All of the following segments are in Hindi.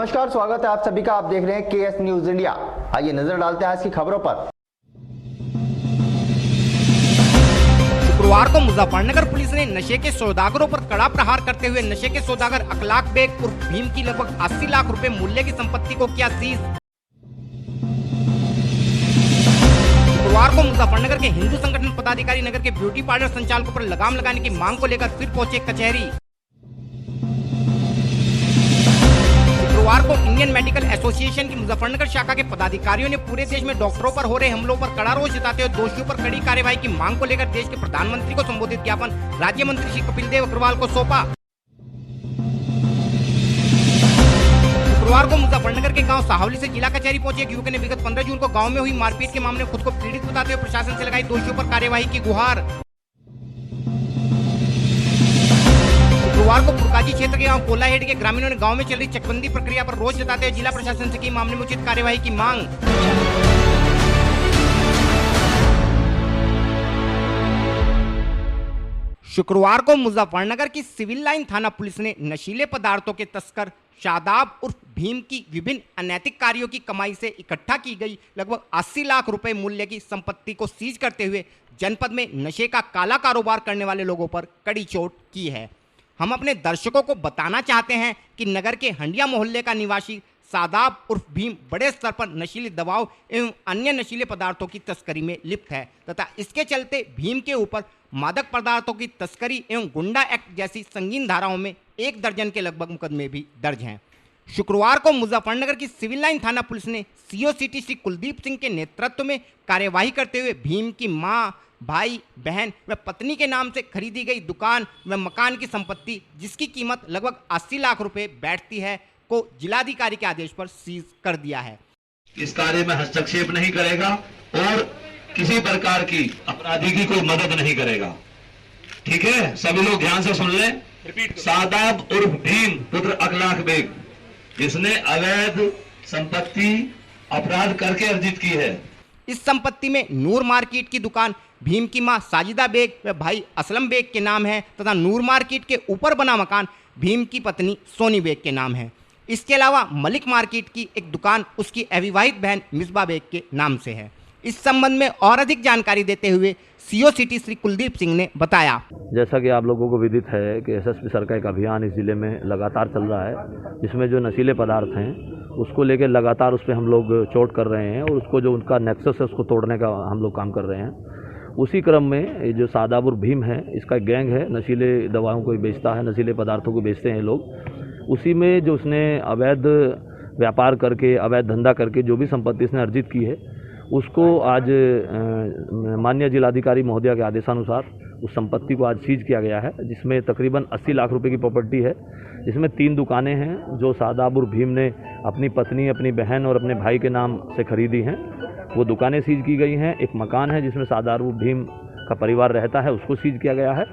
नमस्कार, स्वागत है आप सभी का। आप देख रहे हैं केएस न्यूज इंडिया। आइए नजर डालते हैं आज की खबरों पर। शुक्रवार को मुजफ्फरनगर पुलिस ने नशे के सौदागरों पर कड़ा प्रहार करते हुए नशे के सौदागर अखलाक बेग उर्फ भीम की लगभग 80 लाख रुपए मूल्य की संपत्ति को किया सीज। शुक्रवार को मुजफ्फरनगर के हिंदू संगठन पदाधिकारी नगर के ब्यूटी पार्लर संचालकों पर लगाम लगाने की मांग को लेकर फिर पहुंचे कचहरी। शुक्रवार को इंडियन मेडिकल एसोसिएशन की मुजफ्फरनगर शाखा के पदाधिकारियों ने पूरे देश में डॉक्टरों पर हो रहे हमलों पर कड़ा रोष जताते हुए दोषियों पर कड़ी कार्रवाई की मांग को लेकर देश के प्रधानमंत्री को संबोधित ज्ञापन राज्य मंत्री श्री कपिल देव अग्रवाल को सौंपा। शुक्रवार को मुजफ्फरनगर के गांव साहौली से जिला कचहरी पहुंचे एक युवक ने विगत 15 जून को गांव में हुई मारपीट के मामले में खुद को पीड़ित बताते हुए प्रशासन से लगाई दोषियों पर कार्यवाही की गुहार। शुक्रवार को पुरकाजी क्षेत्र के गांव कोलाहेड़ के ग्रामीणों ने गांव में चल रही चकबंदी प्रक्रिया पर रोष जताते हुए जिला प्रशासन से की मामले में उचित कार्यवाही की मांग। शुक्रवार को मुजफ्फरनगर की सिविल लाइन थाना पुलिस ने नशीले पदार्थों के तस्कर शादाब उर्फ भीम की विभिन्न अनैतिक कार्यों की कमाई से इकट्ठा की गई लगभग 80 लाख रुपए मूल्य की संपत्ति को सीज करते हुए जनपद में नशे का काला कारोबार करने वाले लोगों पर कड़ी चोट की है। हम अपने दर्शकों को बताना चाहते हैं कि नगर के हंडिया मोहल्ले का निवासी शादाब उर्फ भीम बड़े स्तर पर नशीली दवाओं एवं अन्य नशीले पदार्थों की तस्करी में लिप्त है तथा इसके चलते भीम के ऊपर मादक पदार्थों की तस्करी एवं गुंडा एक्ट जैसी संगीन धाराओं में 1 दर्जन के लगभग मुकदमे भी दर्ज हैं। शुक्रवार को मुजफ्फरनगर की सिविल लाइन थाना पुलिस ने सीओ सिटी श्री कुलदीप सिंह के नेतृत्व में कार्यवाही करते हुए भीम की मां, भाई, बहन व पत्नी के नाम से खरीदी गई दुकान व मकान की संपत्ति जिसकी कीमत लगभग 80 लाख रुपए बैठती है को जिलाधिकारी के आदेश पर सीज कर दिया है। इस कार्य में हस्तक्षेप नहीं करेगा और किसी प्रकार की अपराधी की कोई मदद नहीं करेगा। ठीक है, सभी लोग ध्यान से सुन लें। शादाब उर्फ भीम पुत्र अखलाक बेग, जिसने अवैध संपत्ति अपराध करके अर्जित की है। इस संपत्ति में नूर मार्केट की दुकान भीम की मां साजिदा बेग व भाई असलम बेग के नाम है तथा नूर मार्केट के ऊपर बना मकान भीम की पत्नी सोनी बेग के नाम है। इसके अलावा मलिक मार्केट की एक दुकान उसकी अविवाहित बहन मिसबा बेग के नाम से है। इस संबंध में और अधिक जानकारी देते हुए सीओ सिटी श्री कुलदीप सिंह ने बताया। जैसा कि आप लोगों को विदित है कि एसएसपी सर का एक अभियान इस जिले में लगातार चल रहा है, जिसमें जो नशीले पदार्थ हैं उसको लेकर लगातार उस पर हम लोग चोट कर रहे हैं और उसको जो उनका नेक्सस है उसको तोड़ने का हम लोग काम कर रहे हैं। उसी क्रम में ये जो शादाब उर्फ भीम है, इसका एक गैंग है, नशीले दवाओं को बेचता है, नशीले पदार्थों को बेचते हैं लोग। उसी में जो उसने अवैध व्यापार करके, अवैध धंधा करके जो भी संपत्ति इसने अर्जित की है उसको आज माननीय जिलाधिकारी महोदया के आदेशानुसार उस संपत्ति को आज सीज किया गया है, जिसमें तकरीबन 80 लाख रुपए की प्रॉपर्टी है, जिसमें 3 दुकानें हैं जो शादाब उर्फ भीम ने अपनी पत्नी, अपनी बहन और अपने भाई के नाम से खरीदी हैं। वो दुकानें सीज की गई हैं। एक मकान है जिसमें शादाब उर्फ भीम का परिवार रहता है, उसको सीज किया गया है।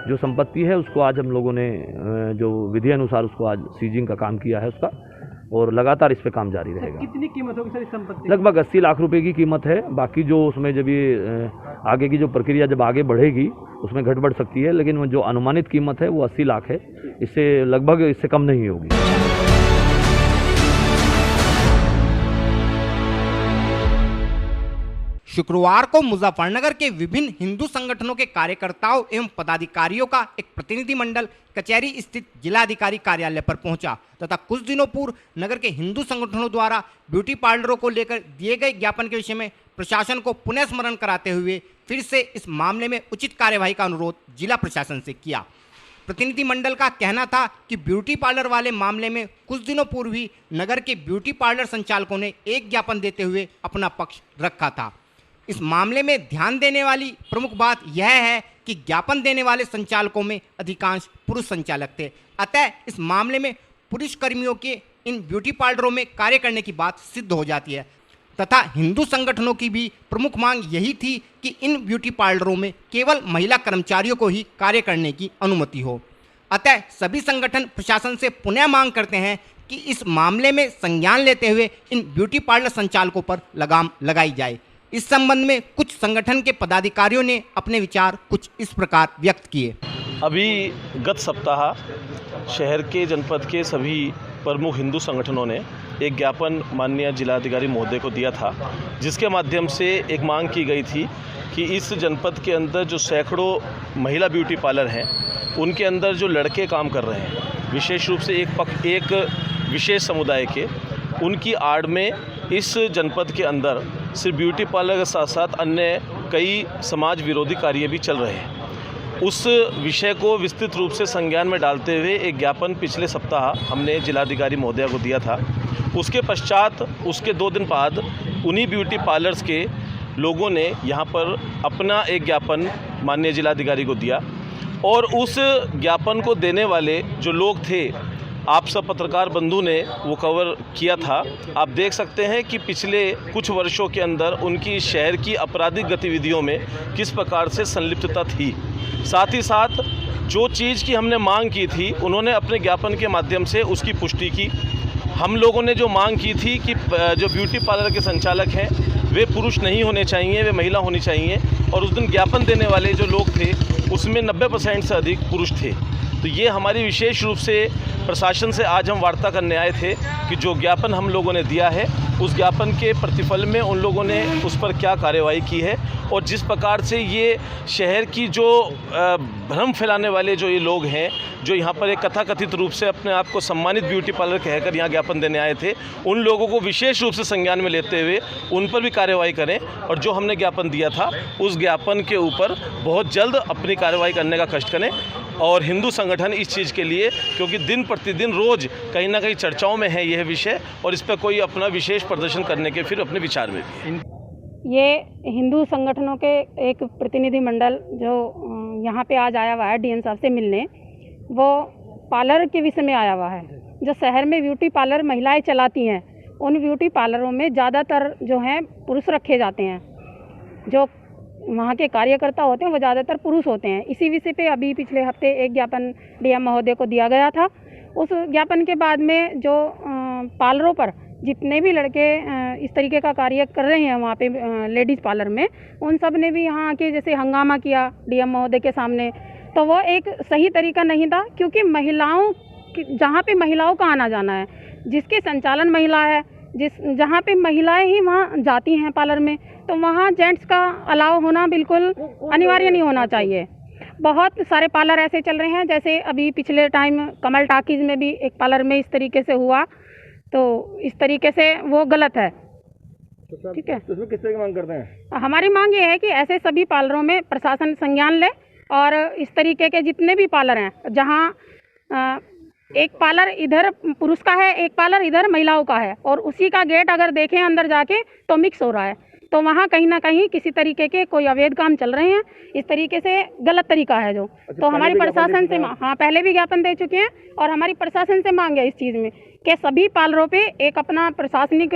जो संपत्ति है उसको आज हम लोगों ने जो विधि अनुसार उसको आज सीजिंग का काम किया है उसका, और लगातार इस पे काम जारी रहेगा। कितनी कीमत होगी सर इस संपत्ति? लगभग 80 लाख रुपए की कीमत है। बाकी जो उसमें जब ये आगे की जो प्रक्रिया जब आगे बढ़ेगी उसमें घट बढ़ सकती है, लेकिन जो अनुमानित कीमत है वो 80 लाख है। इससे लगभग इससे कम नहीं होगी। शुक्रवार को मुजफ्फरनगर के विभिन्न हिंदू संगठनों के कार्यकर्ताओं एवं पदाधिकारियों का एक प्रतिनिधिमंडल कचहरी स्थित जिलाधिकारी कार्यालय पर पहुंचा तथा कुछ दिनों पूर्व नगर के हिंदू संगठनों द्वारा ब्यूटी पार्लरों को लेकर दिए गए ज्ञापन के विषय में प्रशासन को पुनः स्मरण कराते हुए फिर से इस मामले में उचित कार्यवाही का अनुरोध जिला प्रशासन से किया। प्रतिनिधिमंडल का कहना था कि ब्यूटी पार्लर वाले मामले में कुछ दिनों पूर्व ही नगर के ब्यूटी पार्लर संचालकों ने एक ज्ञापन देते हुए अपना पक्ष रखा था। इस मामले में ध्यान देने वाली प्रमुख बात यह है कि ज्ञापन देने वाले संचालकों में अधिकांश पुरुष संचालक थे, अतः इस मामले में पुरुष कर्मियों के इन ब्यूटी पार्लरों में कार्य करने की बात सिद्ध हो जाती है तथा हिंदू संगठनों की भी प्रमुख मांग यही थी कि इन ब्यूटी पार्लरों में केवल महिला कर्मचारियों को ही कार्य करने की अनुमति हो। अतः सभी संगठन प्रशासन से पुनः मांग करते हैं कि इस मामले में संज्ञान लेते हुए इन ब्यूटी पार्लर संचालकों पर लगाम लगाई जाए। इस संबंध में कुछ संगठन के पदाधिकारियों ने अपने विचार कुछ इस प्रकार व्यक्त किए। अभी गत सप्ताह शहर के जनपद के सभी प्रमुख हिंदू संगठनों ने एक ज्ञापन माननीय जिलाधिकारी महोदय को दिया था, जिसके माध्यम से एक मांग की गई थी कि इस जनपद के अंदर जो सैकड़ों महिला ब्यूटी पार्लर हैं, उनके अंदर जो लड़के काम कर रहे हैं, विशेष रूप से एक विशेष समुदाय के, उनकी आड़ में इस जनपद के अंदर सिर्फ ब्यूटी पार्लर के साथ साथ अन्य कई समाज विरोधी कार्य भी चल रहे हैं। उस विषय को विस्तृत रूप से संज्ञान में डालते हुए एक ज्ञापन पिछले सप्ताह हमने जिलाधिकारी महोदया को दिया था। उसके पश्चात उसके 2 दिन बाद उन्हीं ब्यूटी पार्लर्स के लोगों ने यहाँ पर अपना एक ज्ञापन माननीय जिलाधिकारी को दिया और उस ज्ञापन को देने वाले जो लोग थे, आप सब पत्रकार बंधु ने वो कवर किया था। आप देख सकते हैं कि पिछले कुछ वर्षों के अंदर उनकी शहर की आपराधिक गतिविधियों में किस प्रकार से संलिप्तता थी। साथ ही साथ जो चीज़ की हमने मांग की थी, उन्होंने अपने ज्ञापन के माध्यम से उसकी पुष्टि की। हम लोगों ने जो मांग की थी कि जो ब्यूटी पार्लर के संचालक हैं वे पुरुष नहीं होने चाहिए, वे महिला होनी चाहिए, और उस दिन ज्ञापन देने वाले जो लोग थे उसमें 90% से अधिक पुरुष थे। तो ये हमारी विशेष रूप से प्रशासन से आज हम वार्ता करने आए थे कि जो ज्ञापन हम लोगों ने दिया है, उस ज्ञापन के प्रतिफल में उन लोगों ने उस पर क्या कार्रवाई की है, और जिस प्रकार से ये शहर की जो भ्रम फैलाने वाले जो ये लोग हैं, जो यहाँ पर एक कथाकथित रूप से अपने आप को सम्मानित ब्यूटी पार्लर कहकर यहाँ ज्ञापन देने आए थे, उन लोगों को विशेष रूप से संज्ञान में लेते हुए उन पर भी कार्रवाई करें, और जो हमने ज्ञापन दिया था उस ज्ञापन के ऊपर बहुत जल्द अपनी कार्रवाई करने का कष्ट करें। और हिंदू संगठन इस चीज़ के लिए, क्योंकि दिन प्रतिदिन रोज़ कहीं ना कहीं चर्चाओं में है यह विषय, और इस पर कोई अपना विशेष प्रदर्शन करने के फिर अपने विचार में भी। ये हिंदू संगठनों के एक प्रतिनिधि मंडल जो यहाँ पे आज आया हुआ है डीएम साहब से मिलने, वो पार्लर के विषय में आया हुआ है। जो शहर में ब्यूटी पार्लर महिलाएं चलाती हैं, उन ब्यूटी पार्लरों में ज़्यादातर जो हैं पुरुष रखे जाते हैं। जो वहाँ के कार्यकर्ता होते हैं वो ज़्यादातर पुरुष होते हैं। इसी विषय पे अभी पिछले हफ्ते एक ज्ञापन डीएम महोदय को दिया गया था। उस ज्ञापन के बाद में जो पार्लरों पर जितने भी लड़के इस तरीके का कार्य कर रहे हैं वहाँ पे लेडीज़ पार्लर में, उन सब ने भी यहाँ आके जैसे हंगामा किया डीएम महोदय के सामने, तो वो एक सही तरीका नहीं था। क्योंकि महिलाओं जहाँ पे महिलाओं का आना जाना है, जिसके संचालन महिला है, जहाँ पे महिलाएं ही वहाँ जाती हैं पार्लर में, तो वहाँ जेंट्स का अलाउ होना बिल्कुल अनिवार्य नहीं होना चाहिए। बहुत सारे पार्लर ऐसे चल रहे हैं, जैसे अभी पिछले टाइम कमल टाकीज़ में भी एक पार्लर में इस तरीके से हुआ, तो इस तरीके से वो गलत है। ठीक है, तो उसमें किस तरह की मांग करते हैं? हमारी मांग ये है कि ऐसे सभी पार्लरों में प्रशासन संज्ञान ले, और इस तरीके के जितने भी पार्लर हैं, जहाँ एक पार्लर इधर पुरुष का है, एक पार्लर इधर महिलाओं का है, और उसी का गेट अगर देखें अंदर जाके तो मिक्स हो रहा है, तो वहाँ कहीं ना कहीं किसी तरीके के कोई अवैध काम चल रहे हैं। इस तरीके से गलत तरीका है जो। तो हमारी प्रशासन से पहले भी ज्ञापन दे चुके हैं, और हमारी प्रशासन से मांग है इस चीज़ में कि सभी पार्लरों पे एक अपना प्रशासनिक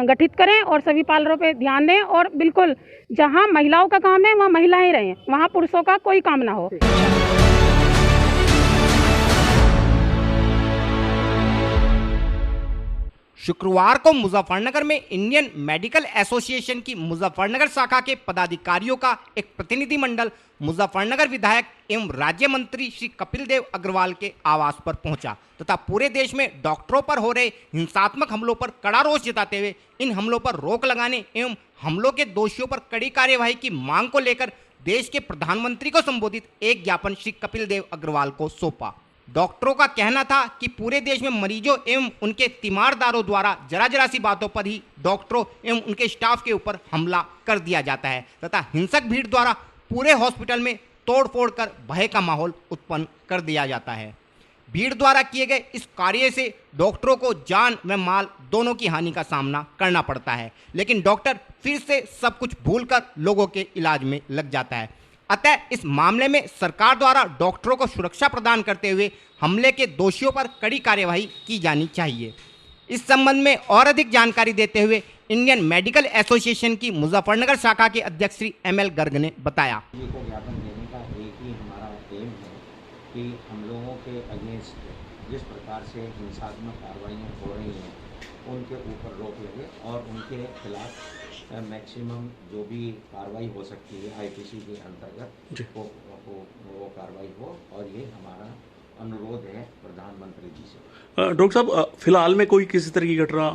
गठित करें और सभी पार्लरों पे ध्यान दें, और बिल्कुल जहाँ महिलाओं का काम है वहाँ महिलाएं रहें, वहाँ पुरुषों का कोई काम ना हो। शुक्रवार को मुजफ्फरनगर में इंडियन मेडिकल एसोसिएशन की मुजफ्फरनगर शाखा के पदाधिकारियों का एक प्रतिनिधिमंडल मुजफ्फरनगर विधायक एवं राज्य मंत्री श्री कपिल देव अग्रवाल के आवास पर पहुंचा तथा पूरे देश में डॉक्टरों पर हो रहे हिंसात्मक हमलों पर कड़ा रोष जताते हुए इन हमलों पर रोक लगाने एवं हमलों के दोषियों पर कड़ी कार्यवाही की मांग को लेकर देश के प्रधानमंत्री को संबोधित एक ज्ञापन श्री कपिल देव अग्रवाल को सौंपा। डॉक्टरों का कहना था कि पूरे देश में मरीजों एवं उनके तीमारदारों द्वारा जरा सी बातों पर ही डॉक्टरों एवं उनके स्टाफ के ऊपर हमला कर दिया जाता है तथा हिंसक भीड़ द्वारा पूरे हॉस्पिटल में तोड़फोड़ कर भय का माहौल उत्पन्न कर दिया जाता है। भीड़ द्वारा किए गए इस कार्य से डॉक्टरों को जान व माल दोनों की हानि का सामना करना पड़ता है, लेकिन डॉक्टर फिर से सब कुछ भूलकर लोगों के इलाज में लग जाता है। अतः इस मामले में सरकार द्वारा डॉक्टरों को सुरक्षा प्रदान करते हुए हमले के दोषियों पर कड़ी कार्यवाही की जानी चाहिए। इस संबंध में और अधिक जानकारी देते हुए इंडियन मेडिकल एसोसिएशन की मुजफ्फरनगर शाखा के अध्यक्ष श्री ML गर्ग ने बताया। जी को ज्ञापन देने का एक ही हमारा एम है कि हम लोगों के अगेंस्ट जिस प्रकार से हिंसात्मक कार्रवाइयाँ हो रही हैं उनके ऊपर रोक लगे और उनके खिलाफ मैक्सिमम जो भी कार्रवाई हो सकती है IPC के अंतर्गत वो कार्रवाई हो, और ये हमारा अनुरोध है प्रधानमंत्री जी से। डॉक्टर साहब, फिलहाल में कोई किसी तरह की घटना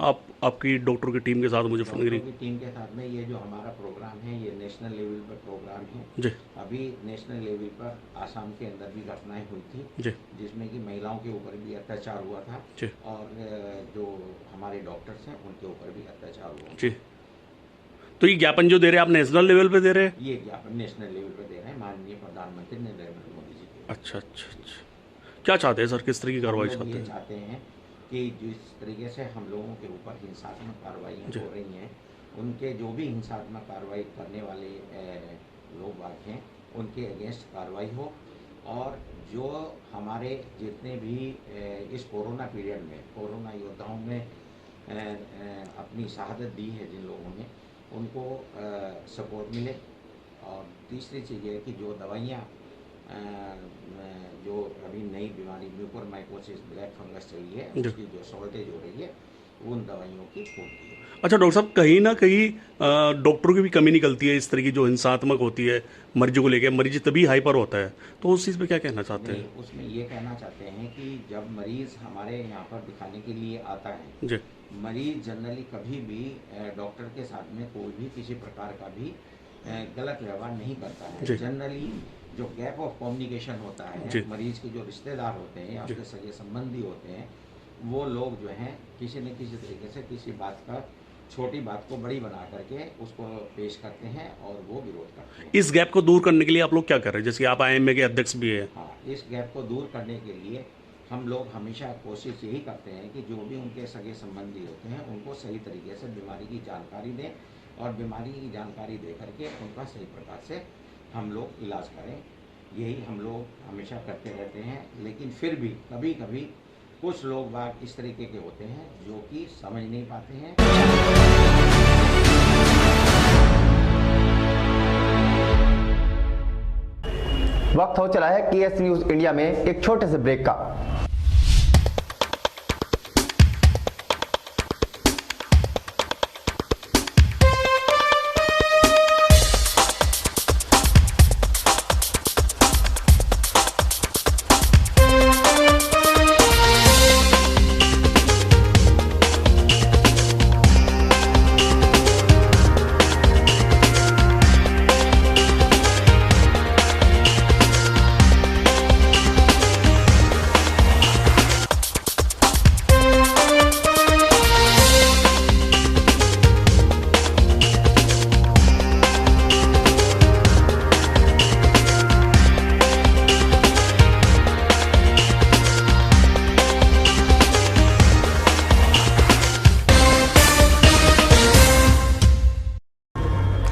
आपकी डॉक्टरों की टीम के साथ मुझे फोन करी? डॉक्टरों की टीम के साथ में ये जो हमारा प्रोग्राम है ये नेशनल लेवल पर प्रोग्राम है जी अभी नेशनल लेवल पर आसाम के अंदर भी घटनाएं हुई थी जी जिसमें कि महिलाओं के ऊपर भी अत्याचार हुआ था जी और जो हमारे डॉक्टर्स हैं उनके ऊपर भी अत्याचार हुआ जी। तो ये ज्ञापन जो दे रहे हैं आप नेशनल लेवल पे दे रहे हैं? ये ज्ञापन नेशनल लेवल पर दे रहे हैं माननीय प्रधानमंत्री नरेंद्र मोदी जी के। अच्छा अच्छा अच्छा, क्या चाहते हैं सर, किस तरह की कार्रवाई हम लोग चाहते ये हैं? चाहते हैं कि जिस तरीके से हम लोगों के ऊपर हिंसात्मक कार्रवाइयाँ जी। हो रही हैं उनके जो भी हिंसात्मक कार्रवाई करने वाले लोग बाग हैं उनके अगेंस्ट कार्रवाई हो और जो हमारे जितने भी इस कोरोना पीरियड में कोरोना योद्धाओं में अपनी शहादत दी है जिन लोगों ने उनको सपोर्ट मिले। और तीसरी चीज़ ये है कि जो दवाइयाँ जो अभी नई बीमारी म्यूकोरमाइकोसिस ब्लैक फंगस चली है उसकी जो शॉर्टेज हो रही है उन दवाइयों की पूर्ति। अच्छा डॉक्टर साहब, कहीं ना कहीं डॉक्टरों की भी कमी निकलती है इस तरह की जो हिंसात्मक होती है मरीजों को लेकर, मरीज तभी हाइपर होता है, तो उस चीज़ पे क्या कहना चाहते हैं? उसमें ये कहना चाहते हैं कि जब मरीज हमारे यहाँ पर दिखाने के लिए आता है जी मरीज जनरली कभी भी डॉक्टर के साथ में कोई भी किसी प्रकार का भी गलत व्यवहार नहीं करता है। जनरली जो गैप ऑफ कम्युनिकेशन होता है मरीज के जो रिश्तेदार होते हैं या उसके सगे संबंधी होते हैं वो लोग जो हैं किसी न किसी तरीके से किसी बात का छोटी बात को बड़ी बना करके उसको पेश करते हैं और वो विरोध करते हैं। इस गैप को दूर करने के लिए आप लोग क्या कर रहे हैं? जैसे आप IMA के अध्यक्ष भी हैं। हाँ, इस गैप को दूर करने के लिए हम लोग हमेशा कोशिश यही करते हैं कि जो भी उनके सगे संबंधी होते हैं उनको सही तरीके से बीमारी की जानकारी दें और बीमारी की जानकारी दे करके उनका सही प्रकार से हम लोग इलाज करें। यही हम लोग हमेशा करते रहते हैं। लेकिन फिर भी कभी कभी कुछ लोग बाग इस तरीके के होते हैं जो कि समझ नहीं पाते हैं। वक्त हो चला है KS न्यूज इंडिया में एक छोटे से ब्रेक का।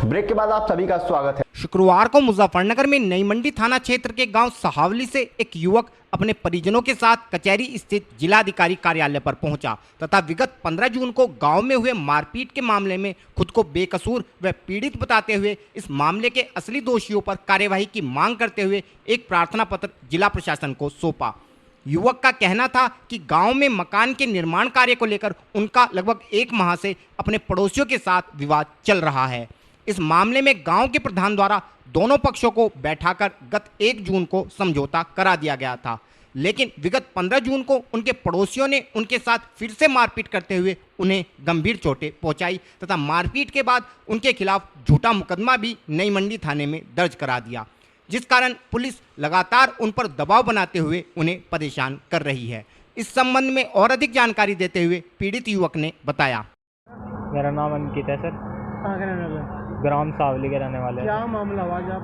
ब्रेक के बाद आप सभी का स्वागत है। शुक्रवार को मुजफ्फरनगर में नई मंडी थाना क्षेत्र के गांव सहावली से एक युवक अपने परिजनों के साथ कचहरी स्थित जिलाधिकारी कार्यालय पर पहुंचा तथा विगत 15 जून को गांव में हुए मारपीट के मामले में खुद को बेकसूर व पीड़ित बताते हुए इस मामले के असली दोषियों पर कार्यवाही की मांग करते हुए एक प्रार्थना पत्र जिला प्रशासन को सौंपा। युवक का कहना था कि गांव में मकान के निर्माण कार्य को लेकर उनका लगभग 1 माह से अपने पड़ोसियों के साथ विवाद चल रहा है। इस मामले में गांव के प्रधान द्वारा दोनों पक्षों को बैठाकर गत 1 जून को समझौता करा दिया गया था, लेकिन विगत 15 जून को उनके पड़ोसियों ने उनके साथ फिर से मारपीट करते हुए उन्हें गंभीर चोटें पहुंचाई तथा मारपीट के बाद उनके खिलाफ झूठा मुकदमा भी नई मंडी थाने में दर्ज करा दिया, जिस कारण पुलिस लगातार उन पर दबाव बनाते हुए उन्हें परेशान कर रही है। इस संबंध में और अधिक जानकारी देते हुए पीड़ित युवक ने बताया। मेरा नाम अंकित है सर। कहाँ के रहने वाले? ग्राम सावली के रहने वाले हैं। क्या मामला हुआ जब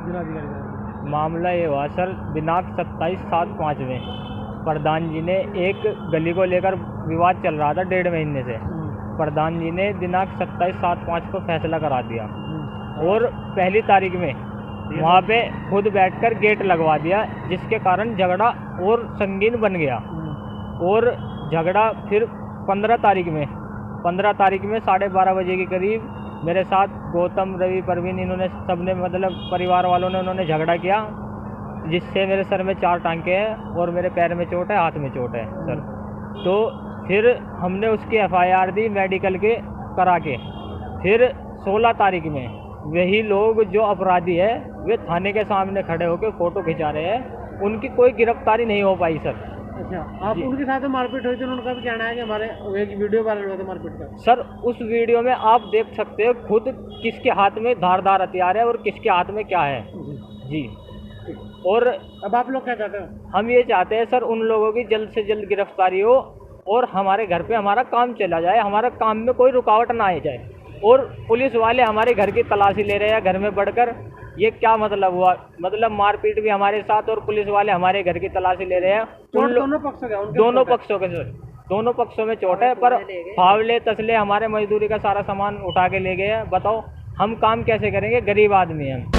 जिलाधिकारी? मामला ये हुआ सर दिनांक 27/7/5 में प्रधान जी ने एक गली को लेकर विवाद चल रहा था 1.5 महीने से। प्रधान जी ने दिनांक 27/7/5 को फैसला करा दिया और पहली तारीख में वहाँ पे खुद बैठकर गेट लगवा दिया, जिसके कारण झगड़ा और संगीन बन गया। और झगड़ा फिर 15 तारीख में 12:30 बजे के करीब मेरे साथ गौतम, रवि, परवीन, इन्होंने सबने मतलब परिवार वालों ने उन्होंने झगड़ा किया, जिससे मेरे सर में 4 टांके हैं और मेरे पैर में चोट है, हाथ में चोट है सर। तो फिर हमने उसकी FIR दी मेडिकल के करा के। फिर 16 तारीख में वही लोग जो अपराधी है वे थाने के सामने खड़े होकर फ़ोटो खिंचा रहे हैं उनकी कोई गिरफ्तारी नहीं हो पाई सर। अच्छा, आप उनके साथ मारपीट हुई थी, उनका भी कहना है कि हमारे एक वीडियो वायरल हुआ था मारपीट का। सर उस वीडियो में आप देख सकते हो खुद किसके हाथ में धारदार हथियार है और किसके हाथ में क्या है जी। और अब आप लोग क्या चाहते हो? हम ये चाहते हैं सर उन लोगों की जल्द से जल्द गिरफ्तारी हो और हमारे घर पे हमारा काम चला जाए, हमारा काम में कोई रुकावट ना आ जाए। और पुलिस वाले हमारे घर की तलाशी ले रहे हैं घर में बढ़कर, ये क्या मतलब हुआ? मतलब मारपीट भी हमारे साथ और पुलिस वाले हमारे घर की तलाशी ले रहे हैं। दोनों पक्षों का? दोनों पक्षों के सर, दोनों पक्षों में चोट है, पर फावले तसले हमारे मजदूरी का सारा सामान उठा के ले गए हैं। बताओ हम काम कैसे करेंगे, गरीब आदमी हैं हम।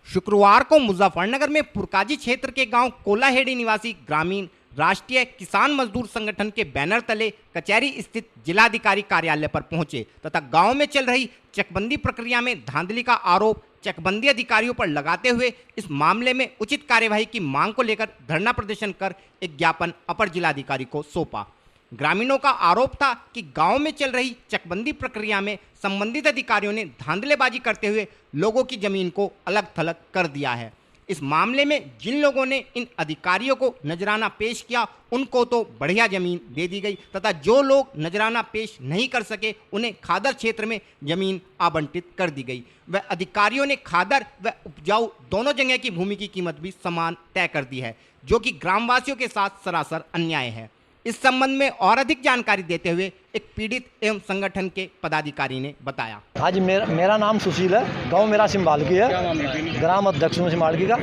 शुक्रवार को मुजफ्फरनगर में पुरकाजी क्षेत्र के गांव कोलाहेड़ी निवासी ग्रामीण राष्ट्रीय किसान मजदूर संगठन के बैनर तले कचहरी स्थित जिलाधिकारी कार्यालय पर पहुंचे तथा गांव में चल रही चकबंदी प्रक्रिया में धांधली का आरोप चकबंदी अधिकारियों पर लगाते हुए इस मामले में उचित कार्यवाही की मांग को लेकर धरना प्रदर्शन कर एक ज्ञापन अपर जिलाधिकारी को सौंपा। ग्रामीणों का आरोप था कि गांव में चल रही चकबंदी प्रक्रिया में संबंधित अधिकारियों ने धांधलेबाजी करते हुए लोगों की जमीन को अलग थलग कर दिया है। इस मामले में जिन लोगों ने इन अधिकारियों को नजराना पेश किया उनको तो बढ़िया जमीन दे दी गई तथा जो लोग नजराना पेश नहीं कर सके उन्हें खादर क्षेत्र में जमीन आवंटित कर दी गई। वह अधिकारियों ने खादर व उपजाऊ दोनों जगह की भूमि की कीमत भी समान तय कर दी है, जो कि ग्रामवासियों के साथ सरासर अन्याय है। इस संबंध में और अधिक जानकारी देते हुए एक पीड़ित एवं संगठन के पदाधिकारी ने बताया। आज मेरा नाम सुशील है, गांव मेरा सिंबालकी है, ग्राम अध्यक्ष हूँ सिंबालकी का।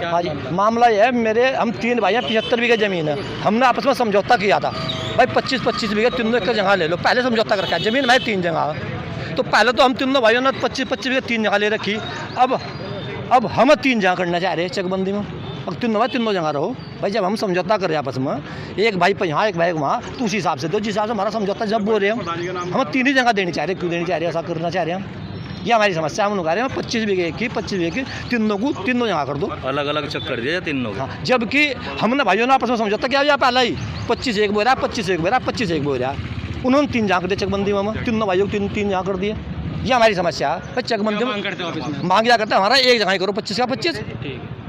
आज मामला यह है, हम 3 भाई हैं, 75 बीघे ज़मीन है। हमने आपस में समझौता किया था भाई 25-25 बीघे तीनों एक जगह ले लो, पहले समझौता करके जमीन हमारी 3 जगह। तो पहले तो हम तीनों भाइयों ने 25-25 बीघे 3 जगह ले रखी। अब हम 3 जगह करना चाह रहे हैं चकबंदी में। अब तीनों जगह रहो भाई। जब हम समझौता कर रहे हैं आपस में, एक भाई यहाँ एक भाई वहाँ, तो उस हिसाब से दो जिस हिसाब से हमारा समझौता जब बोल रहे हैं हम 3 ही जगह देनी चाह रहे हैं। क्यों देनी चाह रहे हैं, ऐसा करना चाह रहे हैं हम? ये हमारी समस्या। हम लोग कह रहे हैं 25 बीघे की 25 बीघे की तीनों जगह कर दो, अलग अलग चक कर दिया तीनों। हाँ, जबकि हमने भाइयों ने आपस में समझौता किया या पहला ही 25 एक बोरा 25 एक बोरा 25 एक बोरा, उन्होंने 3 जगह कर दिया चकबंदी में, तीनों भाइयों को 3 जगह कर दिए। ये हमारी समस्या है। चकबंदी में मांग क्या करते हैं, हमारा एक जगह करो 25 का 25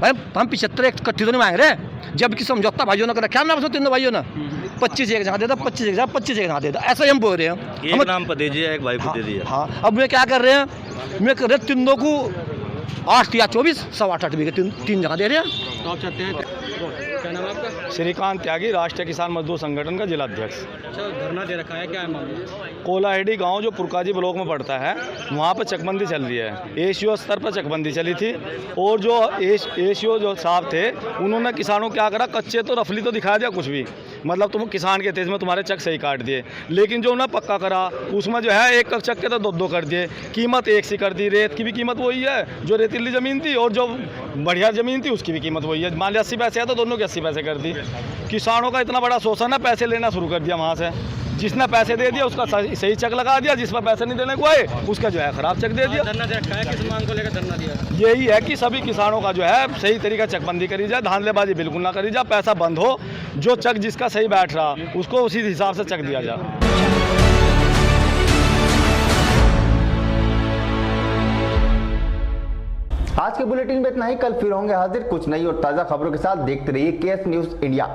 भाई। हम 75 इकट्ठी तो नहीं मांग रहे, जबकि समझौता भाइयों ने कर रखा है हमने तीनों भाइयों ने 25 एक जगह दे दो, 25 एक जगह दे दो, ऐसा ही हम बोल रहे हैं। हम नाम पर दीजिए, एक भाई को दे दिया। हाँ, अब मैं क्या कर रहे हैं, मैं कर रहे तीनों को 8 या 24 8.5 बीघे 3 जगह दे रहे हैं। तो आप चाहते हैं क्या नाम आपका? श्रीकांत त्यागी, राष्ट्रीय किसान मजदूर संगठन का जिलाध्यक्ष। अच्छा, धरना दे रखा है, क्या है मामला? कोलाहेड़ी गांव जो पुरकाजी ब्लॉक में पड़ता है, वहाँ पर चकबंदी चल रही है। एसीओ स्तर पर चकबंदी चली थी और जो एसीओ जो साहब थे उन्होंने किसानों को क्या करा, कच्चे तो रफली तो दिखा दिया कुछ भी, मतलब तुम किसान के तेज में तुम्हारे चक सही काट दिए, लेकिन जो उन्हें पक्का करा उसमें जो है एक चक के तो 2 कर दिए। कीमत एक सी कर दी, रेत की भी कीमत वही है जो रेतीली ज़मीन थी और जो बढ़िया ज़मीन थी उसकी भी कीमत वही है। मान लिया 80 पैसे है तो दोनों के 80 पैसे कर दी। किसानों का इतना बड़ा शोषण है, पैसे लेना शुरू कर दिया वहाँ से। जिसने पैसे दे दिया उसका सही चक लगा दिया, जिस पर पैसे नहीं देने को आए उसका जो है खराब चक दे दिया। धरना दे रखा है, किस मांग को लेकर धरना दिया? यही है कि सभी किसानों का जो है सही तरीका चकबंदी करी जाए, धांधलेबाजी बिल्कुल ना करी जाए, पैसा बंद हो, जो चक जिसका सही बैठ रहा उसको उसी हिसाब से चक दिया जाए। आज के बुलेटिन में इतना ही। कल फिर होंगे हाजिर कुछ नई और ताज़ा खबरों के साथ। देखते रहिए केएस न्यूज़ इंडिया।